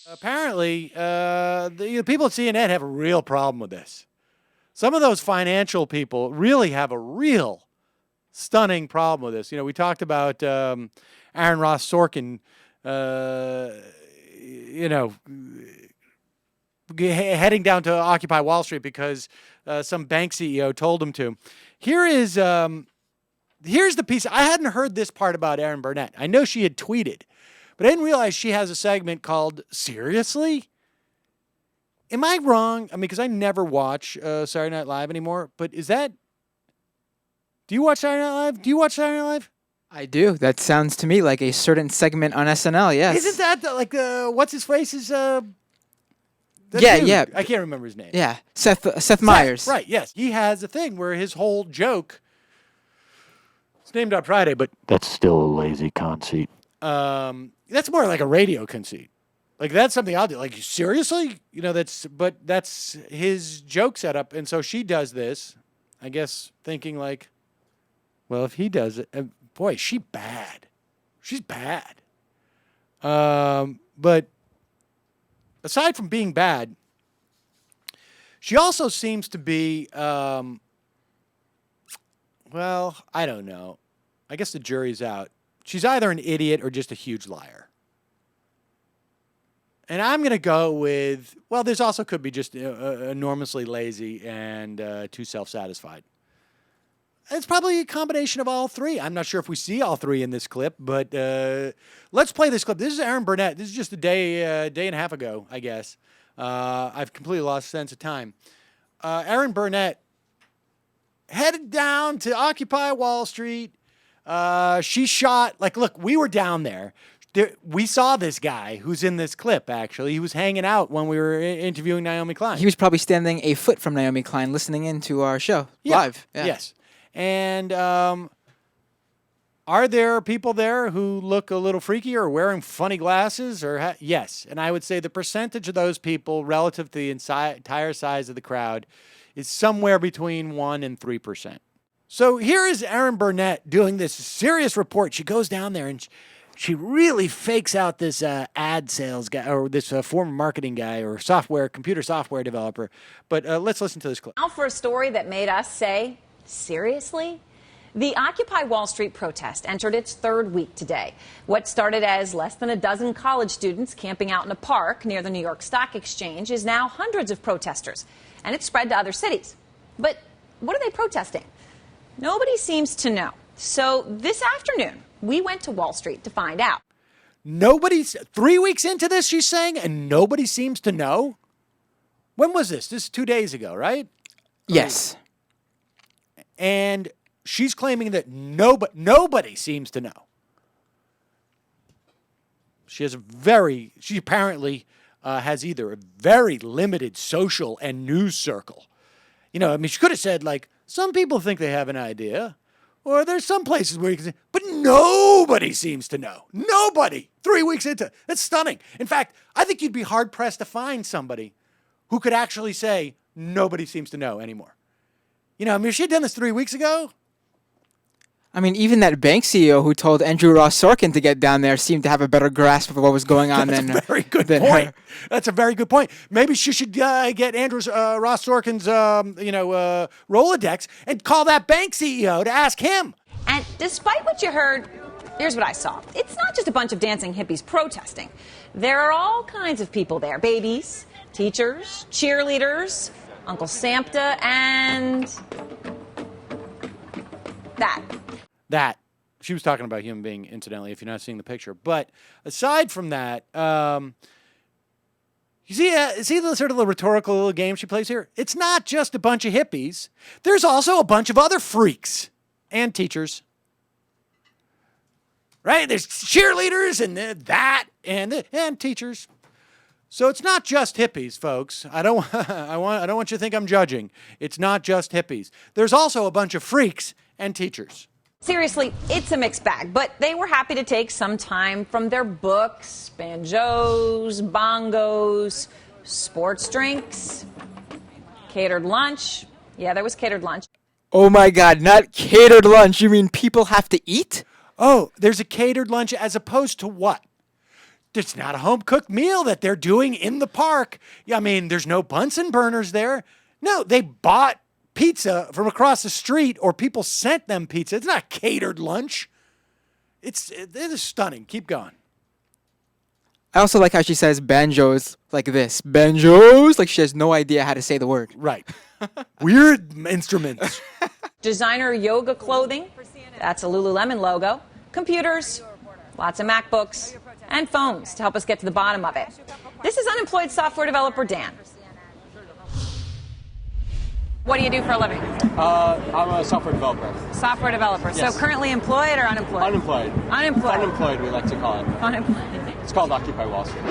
Apparently, the people at CNN have a real problem with this. Some of those financial people really have a real stunning problem with this. We talked about Aaron Ross Sorkin, you know, heading down to Occupy Wall Street because some bank CEO told him to. Here's the piece. I hadn't heard this part about Erin Burnett. I know she had tweeted, but I didn't realize she has a segment called Seriously? Am I wrong? I mean, because I never watch Saturday Night Live anymore, but is that... Do you watch Saturday Night Live? Do you watch Saturday Night Live? I do. That sounds to me like a certain segment on SNL, yes. Isn't that like what's his face is yeah, dude. yeah. I can't remember his name. Yeah, Seth Meyers. Right, yes. He has a thing where his whole joke, it's named on Friday, but That's still a lazy conceit. that's more like a radio conceit. Like, that's something I'll do. Like, seriously? That's his joke setup. And so she does this, I guess, thinking like, well, if he does it, boy, she's bad. She's bad. But aside from being bad, she also seems to be, well, I don't know. I guess the jury's out. She's either an idiot or just a huge liar. And I'm going to go with, well, there's also could be just enormously lazy and too self-satisfied. It's probably a combination of all three. I'm not sure if we see all three in this clip, but let's play this clip. This is Erin Burnett. This is just a day and a half ago, I guess. I've completely lost sense of time. Erin Burnett headed down to Occupy Wall Street. She shot, like, look, we were down there. We saw this guy who's in this clip, actually. He was hanging out when we were interviewing Naomi Klein. He was probably standing a foot from Naomi Klein listening in to our show live. Yeah. Yes. And are there people there who look a little freaky or wearing funny glasses? Yes. And I would say the percentage of those people relative to the entire size of the crowd is somewhere between 1% and 3%. So here is Erin Burnett doing this serious report. She goes down there and she really fakes out this ad sales guy or this former marketing guy or computer software developer. But let's listen to this clip. Now for a story that made us say, seriously? The Occupy Wall Street protest entered its third week today. What started as less than a dozen college students camping out in a park near the New York Stock Exchange is now hundreds of protesters, and it's spread to other cities. But what are they protesting? Nobody seems to know. So this afternoon, we went to Wall Street to find out. 3 weeks into this, she's saying, and nobody seems to know? When was this? This is 2 days ago, right? Yes. And she's claiming that nobody seems to know. She apparently has either a very limited social and news circle. She could have said, like, some people think they have an idea. Or there's some places where you can say, but nobody seems to know. Nobody. 3 weeks into it. That's stunning. In fact, I think you'd be hard-pressed to find somebody who could actually say, nobody seems to know anymore. If she had done this 3 weeks ago. I mean, even that bank CEO who told Andrew Ross Sorkin to get down there seemed to have a better grasp of what was going on than That's a very good point. That's a very good point. Maybe she should get Andrew Ross Sorkin's, Rolodex and call that bank CEO to ask him. And despite what you heard, here's what I saw. It's not just a bunch of dancing hippies protesting. There are all kinds of people there. Babies, teachers, cheerleaders, Uncle Santa, and that. She was talking about human being, incidentally, if you're not seeing the picture. But aside from that, you see the sort of the rhetorical little game she plays here? It's not just a bunch of hippies. There's also a bunch of other freaks and teachers. Right? There's cheerleaders and and teachers. So it's not just hippies, folks. I don't want you to think I'm judging. It's not just hippies. There's also a bunch of freaks and teachers. Seriously, it's a mixed bag, but they were happy to take some time from their books, banjos, bongos, sports drinks, catered lunch. Yeah, there was catered lunch. Oh my God, not catered lunch. You mean people have to eat? Oh, there's a catered lunch as opposed to what? It's not a home-cooked meal that they're doing in the park. I mean, there's no Bunsen burners there. No, they bought pizza from across the street, or people sent them pizza. It's not catered lunch. It is stunning. Keep going. I also like how she says banjos like this. Banjos? Like she has no idea how to say the word. Right. Weird instruments. Designer yoga clothing. That's a Lululemon logo. Computers. Lots of MacBooks. And phones to help us get to the bottom of it. This is unemployed software developer Dan. What do you do for a living? I'm a software developer. Software developer. Yes. So currently employed or unemployed? Unemployed. Unemployed. Unemployed, we like to call it. Unemployed. It's called Occupy Wall Street.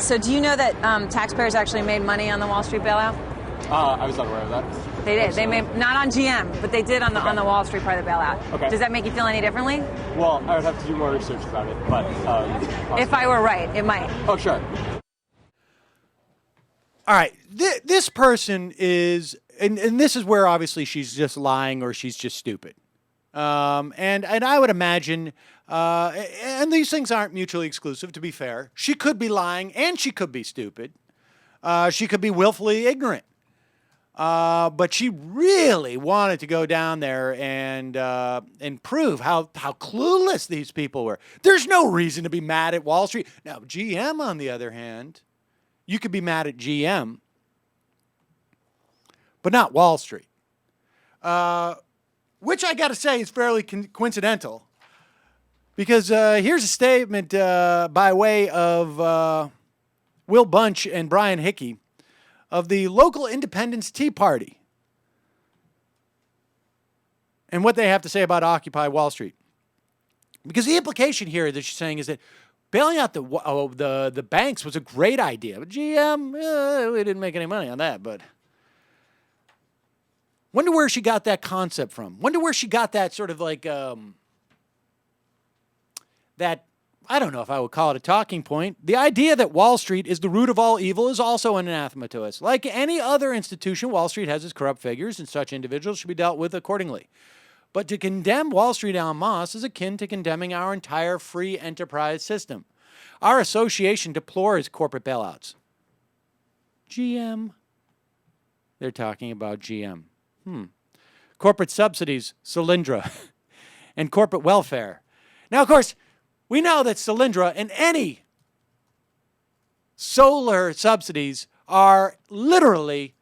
So do you know that taxpayers actually made money on the Wall Street bailout? I was not aware of that. They did. They made, not on GM, but they did on the Wall Street part of the bailout. Okay. Does that make you feel any differently? Well, I would have to do more research about it, but... If I were right, it might. Oh, sure. All right. This person is, and this is where obviously she's just lying or she's just stupid. And I would imagine, and these things aren't mutually exclusive, to be fair. She could be lying and she could be stupid. She could be willfully ignorant. But she really wanted to go down there and prove how clueless these people were. There's no reason to be mad at Wall Street. Now, GM, on the other hand, you could be mad at GM, but not Wall Street. Which I got to say is fairly coincidental, because here's a statement by way of Will Bunch and Brian Hickey of the local Independence Tea Party, and what they have to say about Occupy Wall Street. Because the implication here that she's saying is that bailing out the banks was a great idea. But GM, we didn't make any money on that. But wonder where she got that concept from. Wonder where she got that sort of like that. I don't know if I would call it a talking point. The idea that Wall Street is the root of all evil is also an anathema to us. Like any other institution, Wall Street has its corrupt figures, and such individuals should be dealt with accordingly. But to condemn Wall Street en masse is akin to condemning our entire free enterprise system. Our association deplores corporate bailouts. GM. They're talking about GM. Corporate subsidies, Solyndra, and corporate welfare. Now, of course, we know that Solyndra and any solar subsidies are literally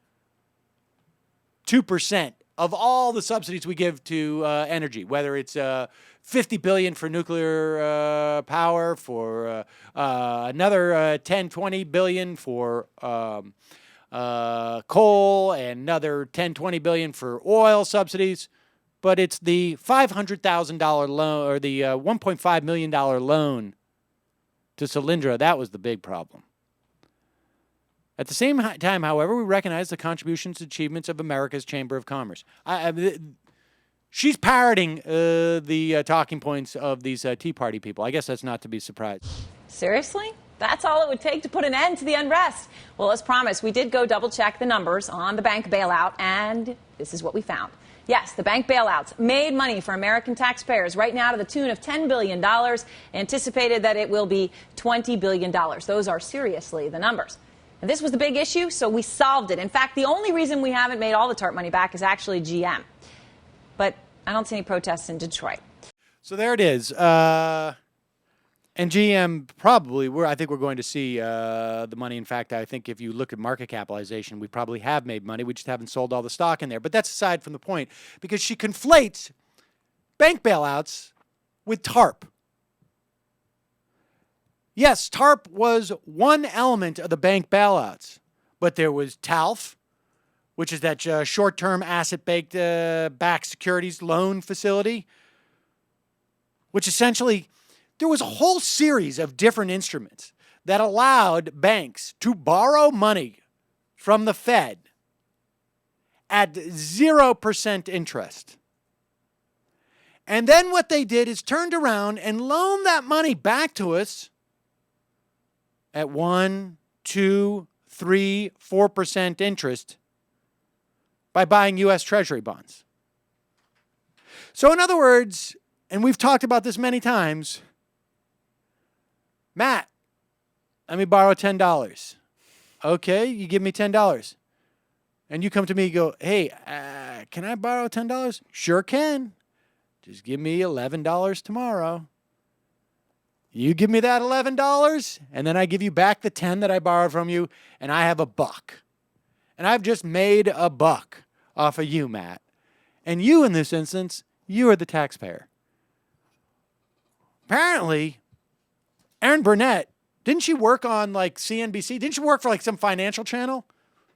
2% of all the subsidies we give to energy, whether it's $50 billion for nuclear power, for another $10-20 billion for coal, and another $10-20 billion for oil subsidies. But it's the $500,000 loan, or the $1.5 million loan to Solyndra. That was the big problem. At the same time, however, we recognize the contributions and achievements of America's Chamber of Commerce. She's parroting the talking points of these Tea Party people. I guess that's not to be surprised. Seriously? That's all it would take to put an end to the unrest. Well, as promised, we did go double-check the numbers on the bank bailout, and this is what we found. Yes, the bank bailouts made money for American taxpayers right now to the tune of $10 billion. Anticipated that it will be $20 billion. Those are seriously the numbers. And this was the big issue, so we solved it. In fact, the only reason we haven't made all the TARP money back is actually GM. But I don't see any protests in Detroit. So there it is. And GM probably, I think we're going to see the money. In fact, I think if you look at market capitalization, we probably have made money. We just haven't sold all the stock in there. But that's aside from the point, because she conflates bank bailouts with TARP. Yes, TARP was one element of the bank bailouts, but there was TALF, which is that short-term asset-backed securities loan facility, which essentially, there was a whole series of different instruments that allowed banks to borrow money from the Fed at 0% interest. And then what they did is turned around and loaned that money back to us at 1, 2, 3, 4% interest by buying U.S. Treasury bonds. So in other words, and we've talked about this many times, Matt, let me borrow $10. Okay, you give me $10. And you come to me and go, hey, can I borrow $10? Sure can. Just give me $11 tomorrow. You give me that $11, and then I give you back the 10 that I borrowed from you, and I have $1. And I've just made $1 off of you, Matt. And you, in this instance, you are the taxpayer. Apparently, Erin Burnett, didn't she work on like CNBC? Didn't she work for like some financial channel?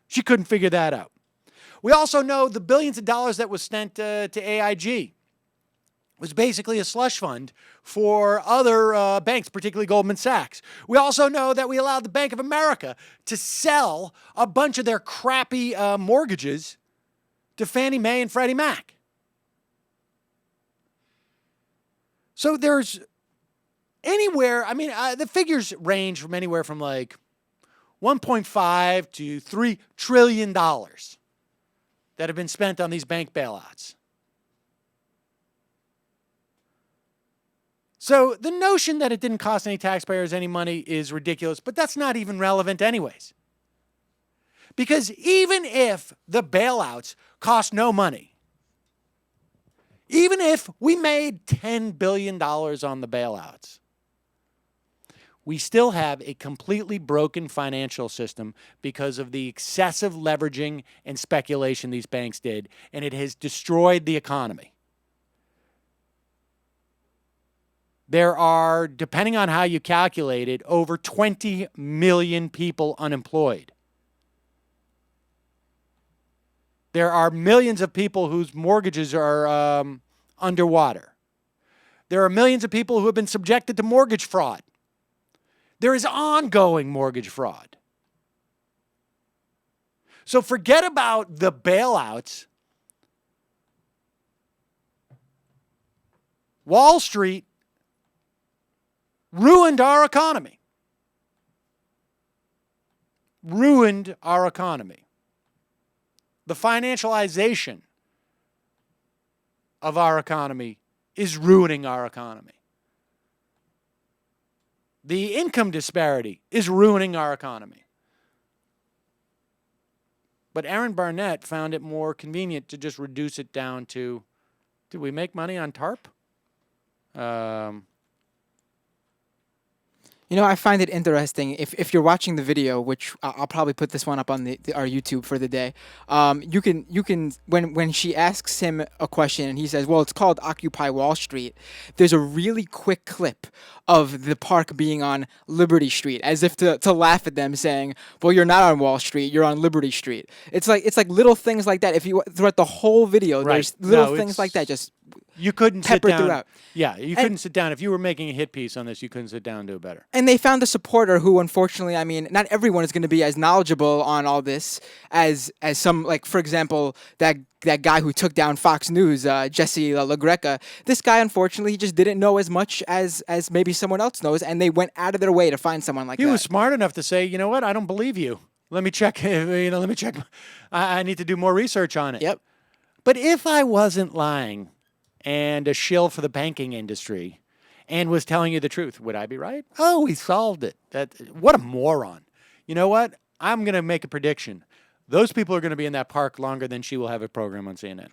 She couldn't figure that out. We also know the billions of dollars that was sent to AIG was basically a slush fund for other banks, particularly Goldman Sachs. We also know that we allowed the Bank of America to sell a bunch of their crappy mortgages to Fannie Mae and Freddie Mac. So there's anywhere, the figures range from anywhere from like $1.5 to $3 trillion that have been spent on these bank bailouts. So the notion that it didn't cost any taxpayers any money is ridiculous, but that's not even relevant anyways. Because even if the bailouts cost no money, even if we made $10 billion on the bailouts, we still have a completely broken financial system because of the excessive leveraging and speculation these banks did, and it has destroyed the economy. There are, depending on how you calculate it, over 20 million people unemployed. There are millions of people whose mortgages are underwater. There are millions of people who have been subjected to mortgage fraud. There is ongoing mortgage fraud. So forget about the bailouts. Wall Street ruined our economy. Ruined our economy. The financialization of our economy is ruining our economy. The income disparity is ruining our economy. But Erin Burnett found it more convenient to just reduce it down to, did we make money on TARP? You know, I find it interesting. If you're watching the video, which I'll probably put this one up on our YouTube for the day, you can when she asks him a question and he says, "Well, it's called Occupy Wall Street." There's a really quick clip of the park being on Liberty Street, as if to laugh at them, saying, "Well, you're not on Wall Street, you're on Liberty Street." It's like little things like that. If you throughout the whole video, Right. there's little things like that. Just You couldn't sit peppered down. throughout. Yeah, you couldn't sit down. If you were making a hit piece on this, you couldn't sit down and do it better. And they found a supporter who, unfortunately, not everyone is going to be as knowledgeable on all this as some, like, for example, that guy who took down Fox News, Jesse LaGreca. This guy, unfortunately, he just didn't know as much as maybe someone else knows, and they went out of their way to find someone like that. He was smart enough to say, you know what, I don't believe you. Let me check. Let me check. I need to do more research on it. Yep. But if I wasn't lying and a shill for the banking industry and was telling you the truth, would I be right? Oh, we solved it. What a moron. You know what? I'm going to make a prediction. Those people are going to be in that park longer than she will have a program on CNN.